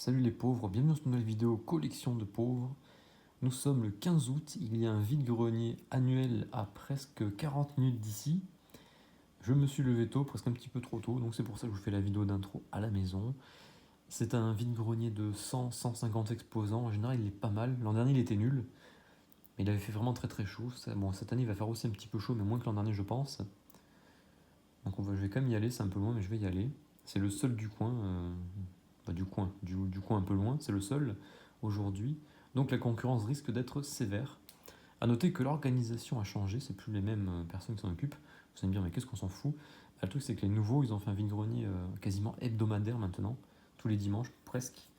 Salut les pauvres, bienvenue dans cette nouvelle vidéo collection de pauvres. Nous sommes le 15 août, il y a un vide-grenier annuel à presque 40 minutes d'ici. Je me suis levé tôt, presque un petit peu trop tôt, donc c'est pour ça que je vous fais la vidéo d'intro à la maison. C'est un vide-grenier de 100-150 exposants, en général il est pas mal. L'an dernier il était nul, mais il avait fait vraiment très chaud. Bon, cette année il va faire aussi un petit peu chaud, mais moins que l'an dernier je pense. Donc je vais quand même y aller, c'est un peu loin, mais je vais y aller. C'est le seul du coin, du coin un peu loin, c'est le seul aujourd'hui. Donc la concurrence risque d'être sévère. A noter que l'organisation a changé, c'est plus les mêmes personnes qui s'en occupent. Vous allez me dire, mais qu'est-ce qu'on s'en fout? Le truc, c'est que les nouveaux, ils ont fait un vide-grenier quasiment hebdomadaire maintenant, tous les dimanches presque.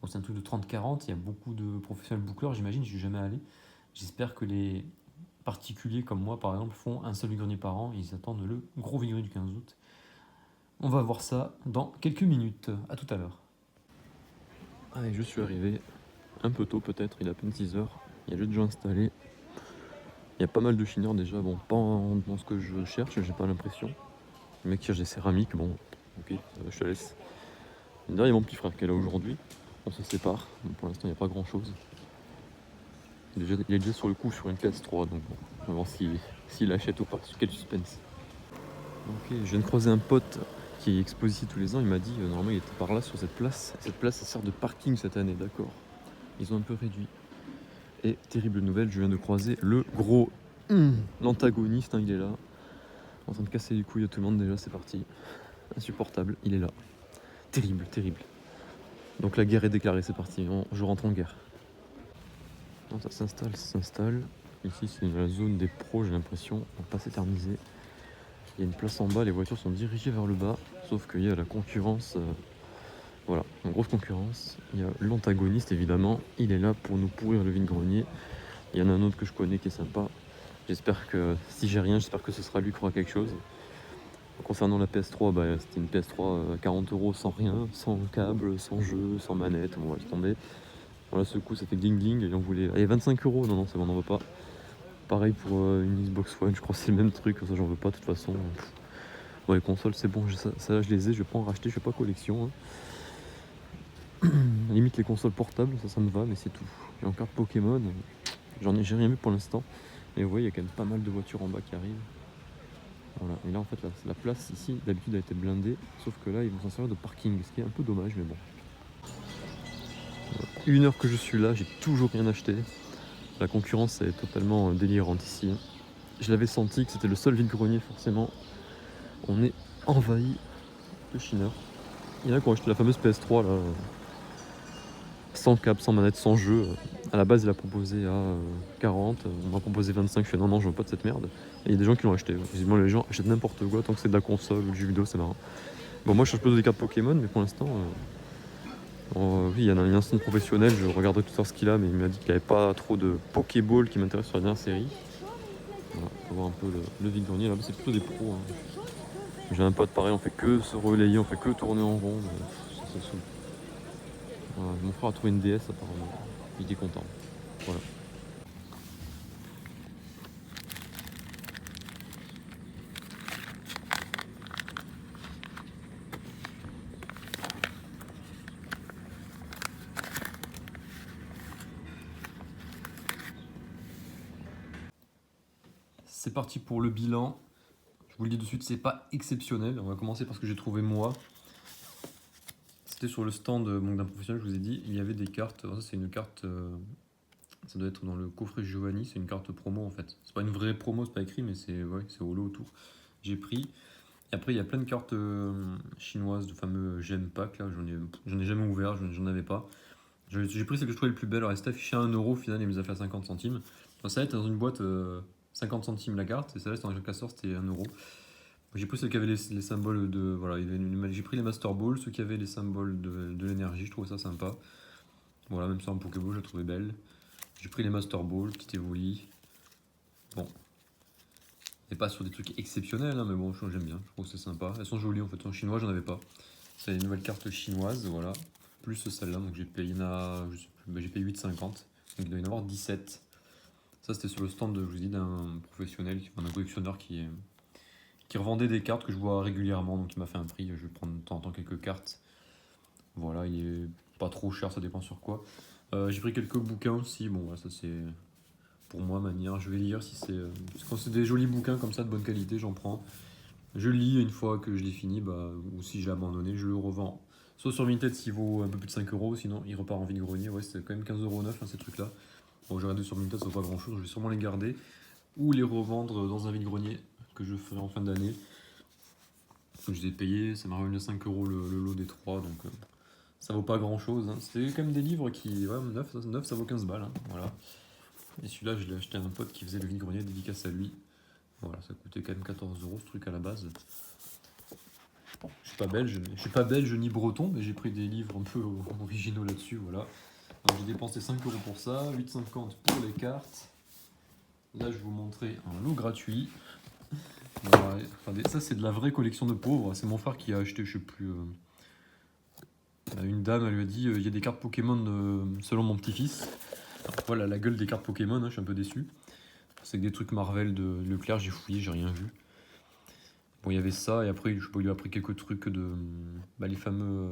Bon, c'est un truc de 30-40, il y a beaucoup de professionnels boucleurs, j'imagine, je suis jamais allé. J'espère que les particuliers comme moi, par exemple, font un seul vide-grenier par an, et ils attendent le gros vide-grenier du 15 août. On va voir ça dans quelques minutes. À tout à l'heure. Allez, je suis arrivé un peu tôt peut-être, il est à peine 6h. Il y a juste de gens installés. Il y a pas mal de chineurs déjà, bon, pas dans ce que je cherche, j'ai pas l'impression. Le mec qui cherche des céramiques, bon, ok, je te laisse. Derrière, il y a mon petit frère qui est là aujourd'hui. On se sépare, donc pour l'instant, il n'y a pas grand chose. Il est déjà sur le coup sur une PS3, donc bon, on va voir s'il achète ou pas. Quel suspense. Ok, je viens de croiser un pote qui expose ici tous les ans. Il m'a dit, normalement, il était par là sur cette place. Cette place, ça sert de parking cette année, d'accord. Ils ont un peu réduit. Et terrible nouvelle, je viens de croiser le gros l'antagoniste, hein, il est là. En train de casser les couilles à tout le monde déjà, c'est parti. Insupportable, il est là. Terrible. Donc la guerre est déclarée, c'est parti, je rentre en guerre. Non, ça s'installe. Ici c'est la zone des pros, j'ai l'impression. On va pas s'éterniser. Il y a une place en bas, les voitures sont dirigées vers le bas. Sauf qu'il y a la concurrence. Voilà, une grosse concurrence. Il y a l'antagoniste évidemment. Il est là pour nous pourrir le vide-grenier. Il y en a un autre que je connais qui est sympa. J'espère que si j'ai rien, j'espère que ce sera lui qui aura quelque chose. Concernant la PS3, c'était une PS3 à 40€ sans rien, sans câble, sans jeu, sans manette, on va laisser tomber. Voilà, ce coup ça fait gling gling et on voulait. Allez, 25€, non, c'est bon, on n'en veut pas. Pareil pour une Xbox One, je crois que c'est le même truc, ça j'en veux pas de toute façon. Bon, les consoles c'est bon, ça je les ai, je vais pas en racheter, je fais pas collection. Hein. Limite les consoles portables, ça me va, mais c'est tout. Et en carte Pokémon, j'ai rien vu pour l'instant. Et vous voyez, il y a quand même pas mal de voitures en bas qui arrivent. Voilà. Et là en fait la place ici d'habitude a été blindée, sauf que là ils vont s'en servir de parking, ce qui est un peu dommage mais bon. Voilà. 1 heure que je suis là, j'ai toujours rien acheté. La concurrence est totalement délirante ici. Je l'avais senti que c'était le seul vide-grenier forcément. On est envahi de chineurs. Il y en a qui ont acheté la fameuse PS3 là, sans câble, sans manette, sans jeu. À la base il a proposé à 40, on m'a proposé 25, je fais non je veux pas de cette merde. Et il y a des gens qui l'ont acheté. Visiblement les gens achètent n'importe quoi tant que c'est de la console ou du jeu vidéo, c'est marrant. Bon, moi je cherche plutôt des cartes Pokémon, mais pour l'instant, oui, il y en a un instant professionnel, je regarderai tout ce qu'il a, mais il m'a dit qu'il n'y avait pas trop de Pokéball qui m'intéresse sur la dernière série. Voilà, on va voir un peu le vide-grenier là, c'est plutôt des pros. Hein. J'ai un pote pareil, on fait que se relayer, on fait que tourner en rond, ça saoule. Voilà, mon frère a trouvé une DS apparemment, il était content. Voilà. C'est parti pour le bilan. Je vous le dis de suite, c'est pas exceptionnel. On va commencer par ce que j'ai trouvé moi. C'était sur le stand d'un professionnel, je vous ai dit, il y avait des cartes. Ça, c'est une carte, ça doit être dans le coffret Giovanni, c'est une carte promo en fait. C'est pas une vraie promo, c'est pas écrit, mais c'est holo autour. J'ai pris. Et après, il y a plein de cartes chinoises, de fameux gem pack. Là, j'en ai jamais ouvert, j'en avais pas. J'ai pris celle que je trouvais le plus belle. Alors, elle s'est affichée à 1€, au final, il me les a fait à 50 centimes. Donc, ça va être dans une boîte 50 centimes la carte, et celle-là, dans le casseur, c'était 1€. J'ai pris celle qui avait les symboles de. Voilà, j'ai pris les Master Balls, ceux qui avaient les symboles de l'énergie, je trouvais ça sympa. Voilà, même ça en Pokéball, je la trouvais belle. J'ai pris les Master Balls, petite Evoli. Bon. Et pas sur des trucs exceptionnels, hein, mais bon, j'aime bien, je trouve que c'est sympa. Elles sont jolies en fait, en chinois, j'en avais pas. C'est une nouvelle carte chinoise, voilà. Plus celle-là, donc j'ai payé, j'ai payé 8,50. Donc il doit y en avoir 17. Ça, c'était sur le stand, je vous dis, d'un professionnel, d'un collectionneur qui revendait des cartes que je vois régulièrement, donc il m'a fait un prix. Je vais prendre de temps en temps quelques cartes. Voilà, il est Pas trop cher, ça dépend sur quoi. J'ai pris quelques bouquins aussi, bon, ouais, ça c'est pour moi manière. Je vais lire si c'est. Quand c'est des jolis bouquins comme ça de bonne qualité, j'en prends. Je le lis une fois que je l'ai fini, bah, ou si j'ai abandonné, je le revends. Soit sur Vinted s'il vaut un peu plus de 5 euros, sinon il repart en vide-grenier. Ouais, c'est quand même 15,9 € hein, ces trucs-là. Bon, j'ai regardé sur Vinted, ça vaut pas grand-chose, je vais sûrement les garder. Ou les revendre dans un vide-grenier que je ferai en fin d'année. Donc je les ai payés, ça m'a revenu à 5 euros le lot des 3, donc ça vaut pas grand-chose. Hein. C'est quand même des livres qui. Ouais, 9 ça vaut 15 balles. Hein, voilà. Et celui-là, je l'ai acheté à un pote qui faisait le vide-grenier, dédicace à lui. Voilà, ça coûtait quand même 14 € ce truc à la base. Je suis pas belge ni breton, mais j'ai pris des livres un peu originaux là-dessus, voilà. Donc j'ai dépensé 5 € pour ça, 8,50 € pour les cartes. Là, je vais vous montrer un lot gratuit. Voilà, regardez, ça c'est de la vraie collection de pauvres. C'est mon frère qui a acheté, je sais plus. Une dame, elle lui a dit il y a des cartes Pokémon selon mon petit-fils. Voilà la gueule des cartes Pokémon, hein, je suis un peu déçu. C'est que des trucs Marvel de Leclerc, j'ai fouillé, j'ai rien vu. Bon, il y avait ça, et après, je sais pas, il lui a pris quelques trucs de. Bah, les fameux.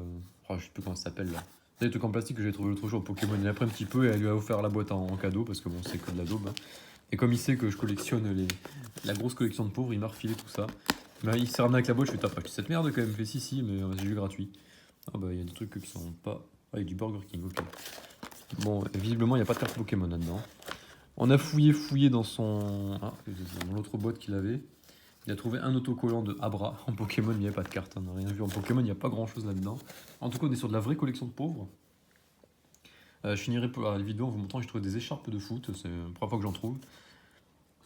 Je sais plus comment ça s'appelle là. Des trucs en plastique que j'ai trouvé l'autre jour au Pokémon. Il a pris un petit peu et elle lui a offert la boîte en cadeau parce que bon, c'est que de la daube. Hein. Et comme il sait que je collectionne la grosse collection de pauvres, il m'a refilé tout ça. Bah, il s'est ramené avec la boîte, je fais t'as pas cette merde quand même. Il fait si, mais c'est juste gratuit. Ah bah, il y a des trucs qui sont pas. Ah, il y a du Burger King, ok. Bon, visiblement, il n'y a pas de carte Pokémon là-dedans. On a fouillé dans son. Ah, dans l'autre boîte qu'il avait. Il a trouvé un autocollant de Abra. En Pokémon, il n'y avait pas de carte. On n'a rien vu. En Pokémon, il n'y a pas grand chose là-dedans. En tout cas, on est sur de la vraie collection de pauvres. Je finirai pour la vidéo en vous montrant que j'ai trouvé des écharpes de foot. C'est la première fois que j'en trouve.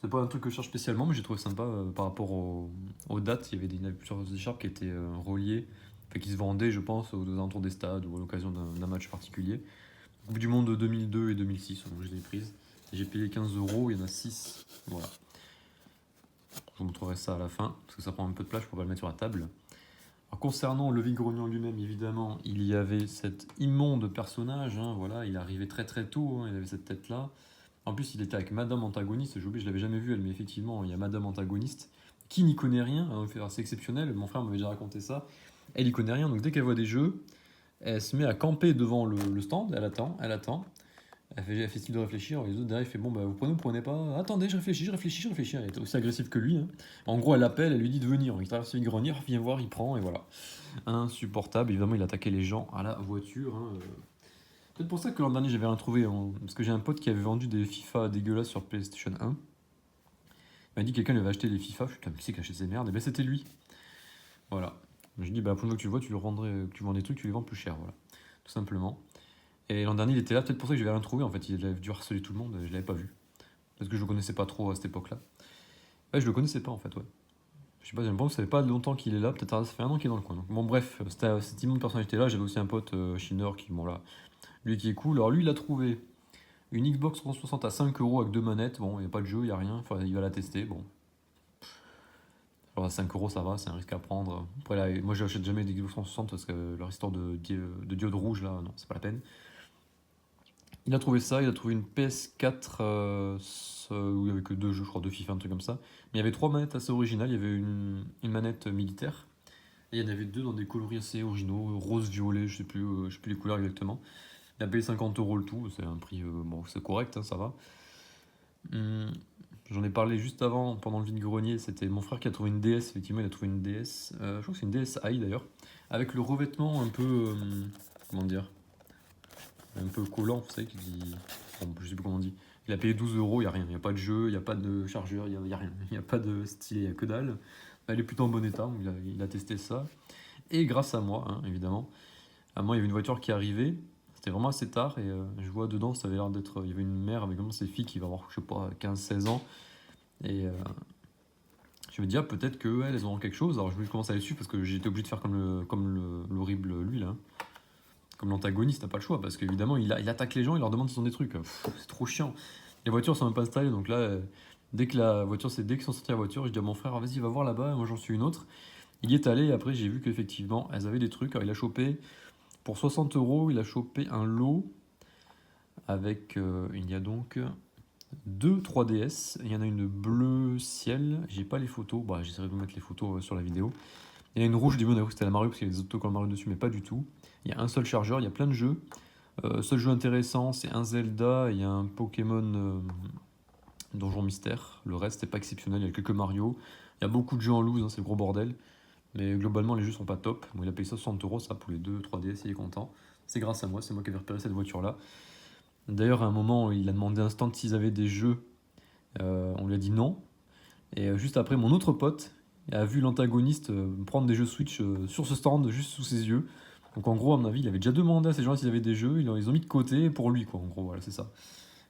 C'est pas un truc que je cherche spécialement, mais j'ai trouvé sympa par rapport aux dates. Il y avait plusieurs écharpes qui étaient reliées, enfin, qui se vendaient, je pense, aux alentours des stades ou à l'occasion d'un match particulier. Coupe du Monde de 2002 et 2006, donc je les ai prises. J'ai payé 15 €, il y en a 6. Voilà. Je vous montrerai ça à la fin, parce que ça prend un peu de place, je pourrais pas le mettre sur la table. Alors, concernant le vide-grenier lui-même, évidemment, il y avait cet immonde personnage, hein, voilà, il arrivait très très tôt, hein, il avait cette tête-là. En plus, il était avec Madame Antagoniste, j'ai oublié, je l'avais jamais vu elle, mais effectivement, il y a Madame Antagoniste, qui n'y connaît rien, hein, c'est exceptionnel, mon frère m'avait déjà raconté ça. Elle n'y connaît rien, donc dès qu'elle voit des jeux, elle se met à camper devant le stand, elle attend. Elle fait style de réfléchir, les autres derrière, il fait bon, bah vous prenez pas. Attendez, je réfléchis. Elle est aussi agressive que lui. Hein. En gros, elle l'appelle, elle lui dit de venir. Il traverse une grenière, viens voir, il prend, et voilà. Insupportable, évidemment, il attaquait les gens à la voiture. Hein. Peut-être pour ça que l'an dernier, j'avais rien trouvé. Hein. Parce que j'ai un pote qui avait vendu des FIFA dégueulasses sur PlayStation 1. Il m'a dit que quelqu'un lui avait acheté des FIFA. Je suis putain, qui c'est qui achète ces merdes? Et ben c'était lui. Voilà. Je dis, bah, la prochaine fois que tu le vois, tu le rendrais, que tu vends des trucs, tu les vends plus cher. Voilà. Tout simplement. Et l'an dernier, il était là, peut-être pour ça que j'avais rien trouvé. En fait, il avait dû harceler tout le monde, je l'avais pas vu. Parce que je le connaissais pas trop à cette époque-là. Ouais, je le connaissais pas en fait, ouais. Je sais pas, j'ai l'impression que ça fait pas longtemps qu'il est là, peut-être ça fait un an qu'il est dans le coin. Donc, bon, bref, c'était cette immense personnalité-là. J'avais aussi un pote, Shinner, qui, bon là, lui qui est cool. Alors, lui, il a trouvé une Xbox 360 à 5 € avec 2 manettes. Bon, il n'y a pas de jeu, il n'y a rien. Enfin, il va la tester. Bon. Alors, à 5 € ça va, c'est un risque à prendre. Après, là, moi, j'achète jamais des Xbox 360 parce que leur histoire de diode rouge, là, non, c'est pas la peine. Il a trouvé ça, il a trouvé une PS4 où il n'y avait que 2 jeux, je crois, 2 FIFA, un truc comme ça. Mais il y avait 3 manettes assez originales. Il y avait une manette militaire. Et il y en avait 2 dans des coloris assez originaux, rose, violet, je sais plus les couleurs exactement. Il a payé 50 € le tout, c'est un prix, bon, c'est correct, hein, ça va. J'en ai parlé juste avant, pendant le vide-grenier, c'était mon frère qui a trouvé une DS, effectivement, il a trouvé une DS, je crois que c'est une DSi d'ailleurs, avec le revêtement un peu, comment dire, un peu collant, vous savez, bon, je sais plus comment on dit. Il a payé 12 €, il n'y a rien, il n'y a pas de jeu, il n'y a pas de chargeur, il n'y a rien, il n'y a pas de stylet, il n'y a que dalle. Elle est plutôt en bon état, il a testé ça. Et grâce à moi, hein, évidemment. À moi, il y avait une voiture qui arrivait, c'était vraiment assez tard, et je vois dedans, ça avait l'air d'être. Il y avait une mère avec vraiment ses filles qui va avoir, je sais pas, 15-16 ans. Et je me dis, ah, peut-être qu'elles elles auront quelque chose. Alors je commence à aller dessus parce que j'étais obligé de faire comme l'horrible lui, là. Comme l'antagoniste, t'as pas le choix, parce qu'évidemment, il attaque les gens, il leur demande s'ils ont des trucs. C'est trop chiant. Les voitures sont même pas installées, donc là, dès qu'ils sont sortis la voiture, je dis à mon frère, vas-y, va voir là-bas, moi j'en suis une autre. Il y est allé, et après j'ai vu qu'effectivement, elles avaient des trucs. Alors il a chopé, pour 60 €, il a chopé un lot avec, il y a donc 2 3DS. Il y en a une bleu ciel, j'ai pas les photos, bah j'essaierai de vous mettre les photos sur la vidéo. Il y en a une rouge, du coup, on a vu que c'était la Mario parce qu'il y avait des autocollants Mario dessus, mais pas du tout. Il y a un seul chargeur, il y a plein de jeux. Seul jeu intéressant, c'est un Zelda et un Pokémon Donjon Mystère. Le reste, c'est pas exceptionnel. Il y a quelques Mario. Il y a beaucoup de jeux en loose, hein, c'est le gros bordel. Mais globalement, les jeux sont pas top. Bon, il a payé ça 60 € ça pour les deux 3DS, il est content. C'est grâce à moi, c'est moi qui avais repéré cette voiture-là. D'ailleurs, à un moment, il a demandé un stand s'ils avaient des jeux. On lui a dit non. Et juste après, mon autre pote a vu l'antagoniste prendre des jeux Switch sur ce stand, juste sous ses yeux. Donc en gros, à mon avis, il avait déjà demandé à ces gens s'ils avaient des jeux, ils ont mis de côté pour lui, quoi. En gros, voilà, c'est ça.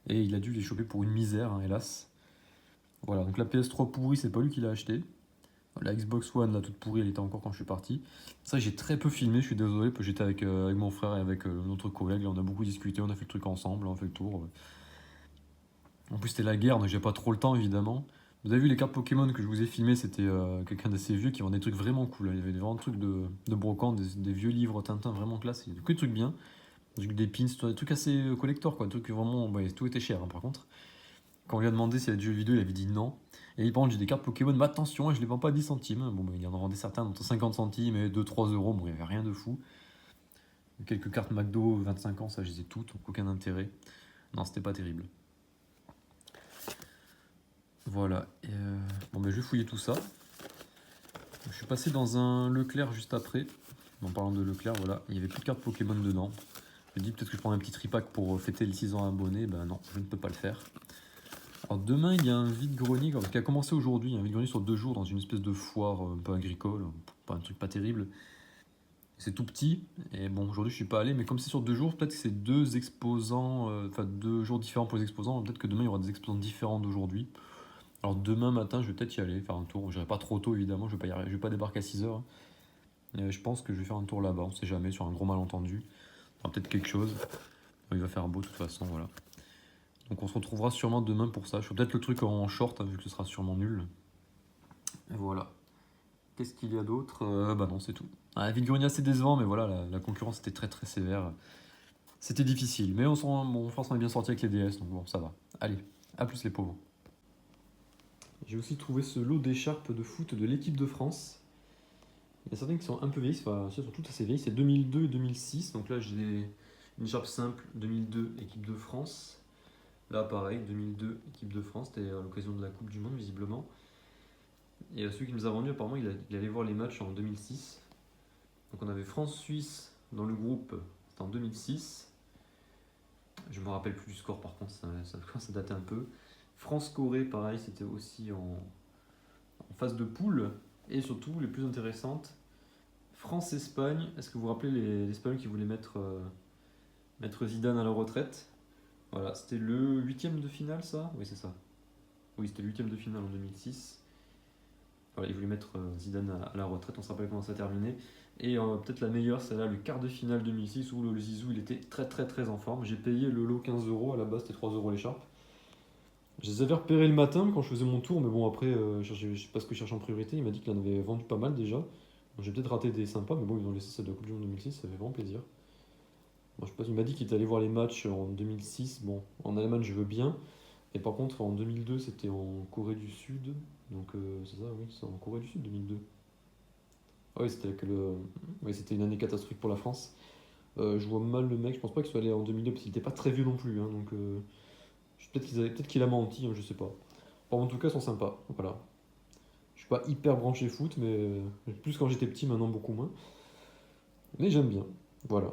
Et il a dû les choper pour une misère, hein, hélas. Voilà, donc la PS3 pourrie, c'est pas lui qui l'a acheté. La Xbox One, là, toute pourrie, elle était encore quand je suis parti. Ça, j'ai très peu filmé, je suis désolé, parce que j'étais avec mon frère et avec notre collègue. Là, on a beaucoup discuté, on a fait le truc ensemble, on a fait le tour. En plus, c'était la guerre, donc j'ai pas trop le temps, évidemment. Vous avez vu les cartes Pokémon que je vous ai filmées, c'était quelqu'un d'assez vieux qui vendait des trucs vraiment cool. Il y avait vraiment des trucs de brocante, des vieux livres Tintin vraiment classe. Il y avait que des trucs bien. Des pins, des trucs assez collector, quoi. Des trucs vraiment. Bah, tout était cher, hein, par contre. Quand on lui a demandé s'il y avait des jeux vidéo, il avait dit non. Et par contre, j'ai des cartes Pokémon, mais attention, je les vends pas à 10 centimes. Bon, bah, il en vendait certains entre 50 centimes et 2-3 €. Bon, il n'y avait rien de fou. Quelques cartes McDo, 25 ans, ça, je les ai toutes, donc aucun intérêt. Non, c'était pas terrible. Voilà. Et bon, ben, je vais fouiller tout ça. Je suis passé dans un Leclerc juste après. En parlant de Leclerc, voilà, il y avait plus de cartes Pokémon dedans. Je me dis peut-être que je prends un petit tripack pour fêter les 6 ans abonnés. Ben non, je ne peux pas le faire. Alors demain, il y a un vide-grenier qui a commencé aujourd'hui. Un vide-grenier sur 2 jours dans une espèce de foire un peu agricole. Pas un truc pas terrible. C'est tout petit. Et bon, aujourd'hui, je suis pas allé. Mais comme c'est sur 2 jours, peut-être que c'est deux exposants. Enfin, 2 jours différents pour les exposants. Peut-être que demain, il y aura des exposants différents d'aujourd'hui. Alors demain matin, je vais peut-être y aller, faire un tour. J'irai pas trop tôt évidemment, je vais pas débarquer à 6 h. Je pense que je vais faire un tour là-bas, on sait jamais, sur un gros malentendu. Il y aura peut-être quelque chose. Il va faire beau de toute façon, voilà. Donc on se retrouvera sûrement demain pour ça. Je ferai peut-être le truc en short, hein, vu que ce sera sûrement nul. Et voilà. Qu'est-ce qu'il y a d'autre Bah non, c'est tout. Un vide-grenier assez décevant, mais voilà, la concurrence était très très sévère. C'était difficile, mais je pense qu'on est bien sorti avec les DS, donc bon, ça va. Allez, à plus les pauvres. J'ai aussi trouvé ce lot d'écharpes de foot de l'équipe de France. Il y a certaines qui sont un peu vieilles, enfin, elles sont toutes assez vieilles, c'est 2002 et 2006. Donc là, j'ai une écharpe simple 2002 équipe de France. Là, pareil, 2002 équipe de France, c'était à l'occasion de la Coupe du Monde, visiblement. Et celui qui nous a vendu, apparemment, il allait voir les matchs en 2006. Donc on avait France-Suisse dans le groupe, c'était en 2006. Je me rappelle plus du score, par contre, ça datait un peu. France-Corée, pareil, c'était aussi en phase de poule. Et surtout, les plus intéressantes, France-Espagne. Est-ce que vous vous rappelez les Espagnols qui voulaient mettre Zidane à la retraite? Voilà, c'était le huitième de finale, ça? Oui, c'est ça. Oui, c'était le huitième de finale en 2006. Voilà, ils voulaient mettre Zidane à la retraite, on se rappelle comment ça a terminé. Et peut-être la meilleure, c'est là le quart de finale 2006 où le Zizou il était très très très en forme. J'ai payé le lot 15 €, à la base c'était 3 € l'écharpe. Je les avais repérés le matin quand je faisais mon tour, mais bon, après, je sais pas ce que je cherche en priorité. Il m'a dit qu'il en avait vendu pas mal déjà. Donc, j'ai peut-être raté des sympas, mais bon, ils ont laissé celle de la Coupe du Monde 2006, ça fait vraiment plaisir. Bon, je sais pas, il m'a dit qu'il était allé voir les matchs en 2006. Bon, en Allemagne, je veux bien. Et par contre, en 2002, c'était en Corée du Sud. Donc, c'est ça, oui, c'est en Corée du Sud 2002. Ah oui, oui, c'était une année catastrophique pour la France. Je vois mal le mec, je pense pas qu'il soit allé en 2002 parce qu'il était pas très vieux non plus, hein, donc peut-être qu'il a menti, hein, je sais pas. Bon, en tout cas, ils sont sympas. Voilà. Je suis pas hyper branché foot, mais plus quand j'étais petit, maintenant beaucoup moins. Mais j'aime bien. Voilà.